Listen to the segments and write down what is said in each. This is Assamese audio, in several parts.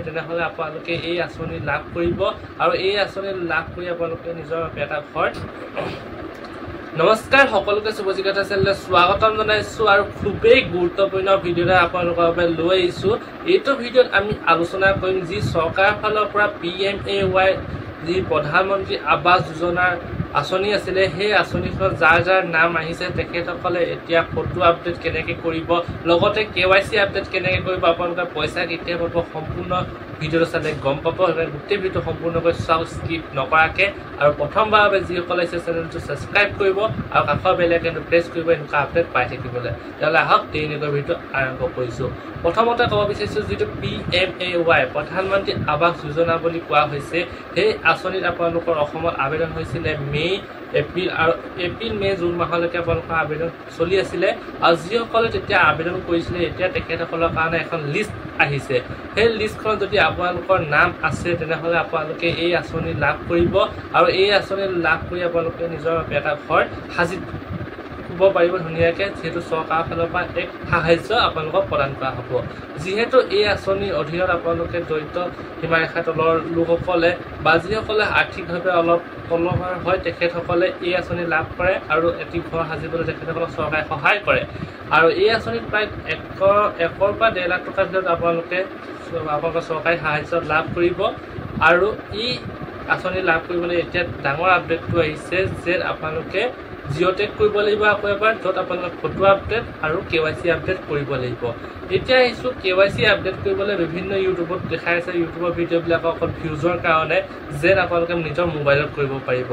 তেনেহলে আপোনালোকে এই আঁচনি লাভ কৰিব আৰু এই আঁচনি লাভ কৰি আপোনালোকে নিজৰ এটা ঘৰ। নমস্কাৰ, সকলোকে শুভজিকাতা চেনেললৈ স্বাগতম জনাইছো আৰু খুবেই গুৰুত্বপূৰ্ণ ভিডিঅ' এটা আপোনালোকৰ বাবে লৈ আহিছো। এইটো ভিডিঅ'ত আমি আলোচনা কৰিম যি চৰকাৰৰ ফালৰ পৰা PMAY যি প্ৰধানমন্ত্ৰী আৱাস যোজনাৰ আঁচনি আছিলে, সেই আঁচনিখনত যাৰ যাৰ নাম আহিছে তেখেতসকলে এতিয়া ফটো আপডেট কেনেকৈ কৰিব, লগতে KYC আপডেট কেনেকৈ কৰিব, আপোনালোকে পইচা কেতিয়া পাব, সম্পূৰ্ণ ভিডিঅ'টো চালে গম পাব। গোটেই ভিডিঅ'টো সম্পূৰ্ণকৈ চাওক স্কিপ নকৰাকৈ, আৰু প্ৰথমবাৰৰ বাবে যিসকলে আছে চেনেলটো ছাবস্ক্ৰাইব কৰিব আৰু কাষৰ বেল আইকনটো প্ৰেছ কৰিব এনেকুৱা আপডেট পাই থাকিবলৈ। তেতিয়াহ'লে আহক এনেকুৱা ভিডিঅ' আৰম্ভ কৰিছোঁ। প্ৰথমতে ক'ব বিচাৰিছোঁ যিটো PMAY প্ৰধানমন্ত্ৰী আৱাস যোজনা বুলি কোৱা হৈছে, সেই আঁচনিত আপোনালোকৰ অসমত আবেদন হৈছিলে এপ্ৰিল মে জুন মাহলৈকে আপোনালোকৰ আবেদন চলি আছিলে। আৰু যিসকলে তেতিয়া আবেদন কৰিছিলে এতিয়া তেখেতসকলৰ কাৰণে এখন লিষ্ট আহিছে। সেই লিষ্টখনত যদি আপোনালোকৰ নাম আছে তেনেহ'লে আপোনালোকে এই আঁচনি লাভ কৰিব আৰু এই আঁচনি লাভ কৰি আপোনালোকে নিজৰ এটা ঘৰ সাজি শুব পাৰিব ধুনীয়াকৈ, যিহেতু চৰকাৰৰ ফালৰ পৰা এক সাহায্য আপোনালোকক প্ৰদান কৰা হ'ব। যিহেতু এই আঁচনিৰ অধীনত আপোনালোকে দৰিদ্ৰ সীমাৰেখাৰ তলৰ লোকসকলে বা যিসকলে আৰ্থিকভাৱে অলপ তলৰ হয় তেখেতসকলে এই আঁচনি লাভ কৰে আৰু এটি ঘৰ সাজিবলৈ তেখেতসকলক চৰকাৰে সহায় কৰে। আৰু এই আঁচনিত প্ৰায় 1 পৰা 1.5 লাখ টকাৰ ভিতৰত আপোনালোকৰ চৰকাৰী সাহায্য লাভ কৰিব। আৰু এই আঁচনি লাভ কৰিবলৈ এতিয়া ডাঙৰ আপডেটটো আহিছে যে আপোনালোকে জিঅ'টেক কৰিব লাগিব আকৌ এবাৰ, য'ত আপোনালোকে ফটো আপডেট আৰু KYC আপডেট কৰিব লাগিব। এতিয়া আহিছোঁ KYC আপডেট কৰিবলৈ বিভিন্ন ইউটিউবত দেখাই আছে, ইউটিউবৰ ভিডিঅ'বিলাকৰ অকল ভিউজৰ কাৰণে যেন আপোনালোকে নিজৰ মোবাইলত কৰিব পাৰিব।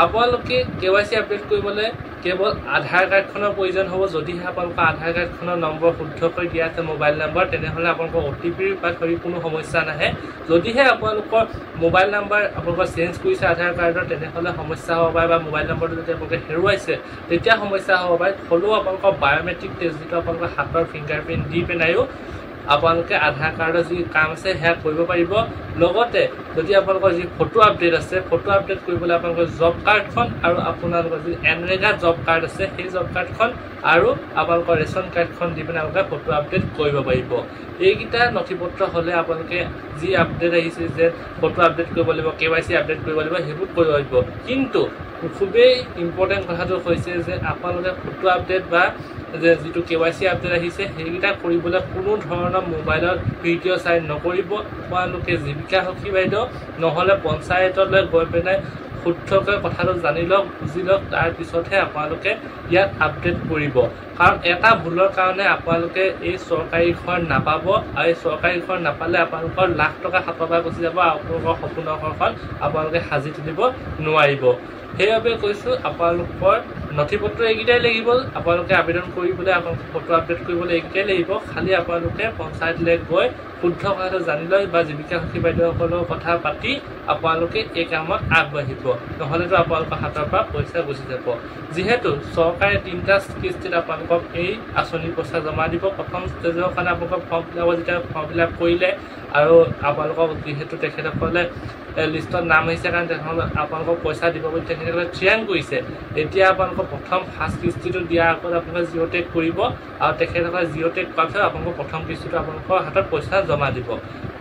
আপোনালোকে KYC আপডেট কৰিবলৈ কেৱল আধাৰ কাৰ্ডখনৰ প্ৰয়োজন হ'ব। যদিহে আপোনালোকৰ আধাৰ কাৰ্ডখনৰ নম্বৰ শুদ্ধকৈ দিয়া আছে মোবাইল নম্বৰ, তেনেহ'লে আপোনালোকৰ OTP বা ধৰি কোনো সমস্যা নাহে। যদিহে আপোনালোকৰ মোবাইল নম্বৰ আপোনালোকৰ চেঞ্জ কৰিছে আধাৰ কাৰ্ডৰ, তেনেহ'লে সমস্যা হ'ব পাৰে, বা মোবাইল নম্বৰটো যদি আপোনালোকে হেৰুৱাইছে তেতিয়া সমস্যা হ'ব পাৰে। হ'লেও আপোনালোকৰ বায়'মেট্ৰিক টেষ্ট যিটো আপোনালোকৰ হাতৰ ফিংগাৰপ্ৰিণ্ট দি পেলাইও আপোনালোকে আধাৰ কাৰ্ডৰ যি কাম আছে সেয়া কৰিব পাৰিব। লগতে যদি আপোনালোকৰ যি ফটো আপডেট আছে, ফটো আপডেট কৰিবলৈ আপোনালোকৰ জব কাৰ্ডখন আৰু আপোনালোকৰ যি এনৰেগা জব কাৰ্ড আছে সেই জব কাৰ্ডখন আৰু আপোনালোকৰ ৰেচন কাৰ্ডখন দি পিনে আপোনালোকে ফটো আপডেট কৰিব পাৰিব। এইকেইটা নথিপত্ৰ হ'লে আপোনালোকে যি আপডেট আহিছে যে ফটো আপডেট কৰিব লাগিব, KYC আপডেট কৰিব লাগিব, সেইবোৰ কৰিব পাৰিব। কিন্তু খুবেই ইম্পৰ্টেণ্ট কথাটো হৈছে যে আপোনালোকে ফটো আপডেট বা যে যিটো KYC আপডেট আহিছে সেইকেইটা কৰিবলৈ কোনো ধৰণৰ মোবাইলত ভিডিঅ' চাই নকৰিব। আপোনালোকে জীৱিকা সখী বাইদেউ নহ'লে পঞ্চায়তলৈ গৈ পেলাই শুদ্ধকৈ কথাটো জানি লওক, বুজি লওক, তাৰপিছতহে আপোনালোকে ইয়াত আপডেট কৰিব। কাৰণ এটা ভুলৰ কাৰণে আপোনালোকে এই চৰকাৰী ঘৰ নাপাব, আৰু এই চৰকাৰী ঘৰ নাপালে আপোনালোকৰ লাখ টকা হাতৰ পৰা গুচি যাব, আপোনালোকৰ সপোনৰ ঘৰখন আপোনালোকে সাজি তুলিব নোৱাৰিব। সেইবাবে কৈছোঁ আপোনালোকৰ নথিপত্ৰ এইকেইটাই লাগিব। আপোনালোকে আবেদন কৰিবলৈ, আপোনালোকে ফটো আপডেট কৰিবলৈ এইকেইটাই লাগিব। খালি আপোনালোকে পঞ্চায়তলৈ গৈ শুদ্ধ কথাটো জানি লয় বা জীৱিকা সখী বাইদেউসকলৰ কথা পাতি আপোনালোকে এই কামত আগবাঢ়িব, নহ'লেতো আপোনালোকৰ হাতৰ পৰা পইচা গুচি যাব। যিহেতু চৰকাৰে 3টা কিস্তিত আপোনালোকক এই আঁচনিৰ পইচা জমা দিব। প্ৰথম ষ্টেজৰ কাৰণে আপোনালোকৰ ফৰ্ম ফিল আপ কৰিলে আৰু আপোনালোকক যিহেতু তেখেতসকলে লিষ্টত নাম আহিছে কাৰণে তেনেহ'লে আপোনালোকক পইচা দিব বুলি তেখেতসকলে থিৰাং কৰিছে। এতিয়া আপোনালোকৰ ফাৰ্ষ্ট কিস্তিটো দিয়াৰ আগত আপোনালোকে জিঅ'টেক কৰিব, আৰু তেখেতসকলে জিঅ'টেক কৰাৰ পিছত আপোনালোকৰ প্ৰথম কিস্তিটো আপোনালোকৰ হাতত পইচা জমা দিব।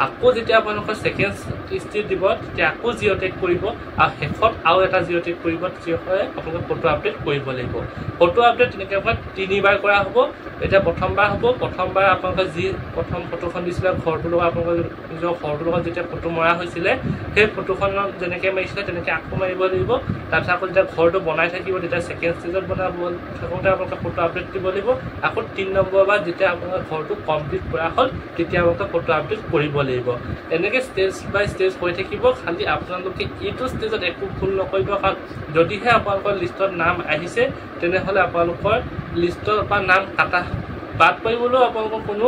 আকৌ যেতিয়া আপোনালোকৰ ছেকেণ্ড কিস্তি দিব তেতিয়া আকৌ জিঅ'টেক কৰিব, আৰু শেষত আৰু এটা জিঅ'টেক কৰিব, যিসকলে আপোনালোকে ফটো আপডেট কৰিব লাগিব। ফটো আপডেট তেনেকৈ 3বাৰ কৰা হ'ব। এতিয়া প্ৰথমবাৰ হ'ব, প্ৰথমবাৰ আপোনালোকে যি প্ৰথম ফটোখন দিছিলে ঘৰটোৰ লগত, আপোনালোকৰ নিজৰ ঘৰটোৰ লগত যেতিয়া ফটো মৰা হৈছিলে সেই ফটোখনত যেনেকৈ মাৰিছিলে তেনেকৈ আকৌ মাৰিব লাগিব। তাৰপিছত আকৌ যেতিয়া ঘৰটো বনাই থাকিব তেতিয়া ছেকেণ্ড ষ্টেজত বনাব থাকোঁতে আপোনালোকে ফটো আপডেট দিব লাগিব। আকৌ 3 নম্বৰবাৰ যেতিয়া আপোনালোকৰ ঘৰটো কমপ্লিট কৰা হ'ল তেতিয়া আপোনালোকে ফটো আপডেট কৰিব লাগিব। এনেকৈ ষ্টেজ বাই ষ্টেজ হৈ থাকিব। খালি আপোনালোকে এইটো ষ্টেজত একো ভুল নকৰিব, কাৰণ যদিহে আপোনালোকৰ লিষ্টত নাম আহিছে তেনেহ'লে আপোনালোকৰ লিষ্টৰ পৰা নাম বাদ পাৰিবলৈও আপোনালোকৰ কোনো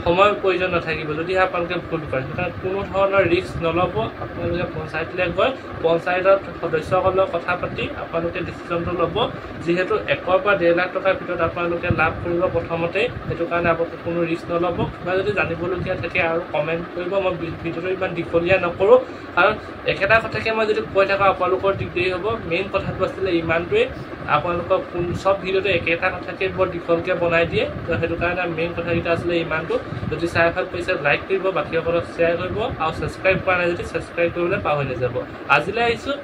সময়ৰ প্ৰয়োজন নাথাকিব যদিহে আপোনালোকে ভুল কৰে। সেইকাৰণে কোনো ধৰণৰ ৰিস্ক নল'ব। আপোনালোকে পঞ্চায়তলৈ গৈ পঞ্চায়তত সদস্যসকলৰ কথা পাতি আপোনালোকে ডিচিশ্যনটো ল'ব। যিহেতু 1 পৰা 1.5 লাখ টকাৰ ভিতৰত আপোনালোকে লাভ কৰিব প্ৰথমতেই, সেইটো কাৰণে আপোনালোকে কোনো ৰিস্ক নল'ব। কিবা যদি জানিবলগীয়া থাকে আৰু কমেণ্ট কৰিব। মই ভিডিঅ'টো ইমান দীঘলীয়া নকৰোঁ, কাৰণ একেটা কথাকে মই যদি কৈ থাকোঁ আপোনালোকৰ দিগদাৰী হ'ব। মেইন কথাটো আছিলে ইমানটোৱেই। আপোনালোকক সব ভিডিঅ'তে একেটা কথাকে বৰ দীঘলকৈ বনাই দিয়ে তো সেইটো কাৰণে মেইন কথাকেইটা আছিলে ইমানটো যদি চাই ভাল পাইছে লাইক কৰিব বাকীসকলক শ্বেয়াৰ কৰিব আৰু ছাবস্ক্ৰাইব কৰা নাই যদি ছাবস্ক্ৰাইব কৰিবলৈ পাহৰি নাযাব আজিলৈ আহিছোঁ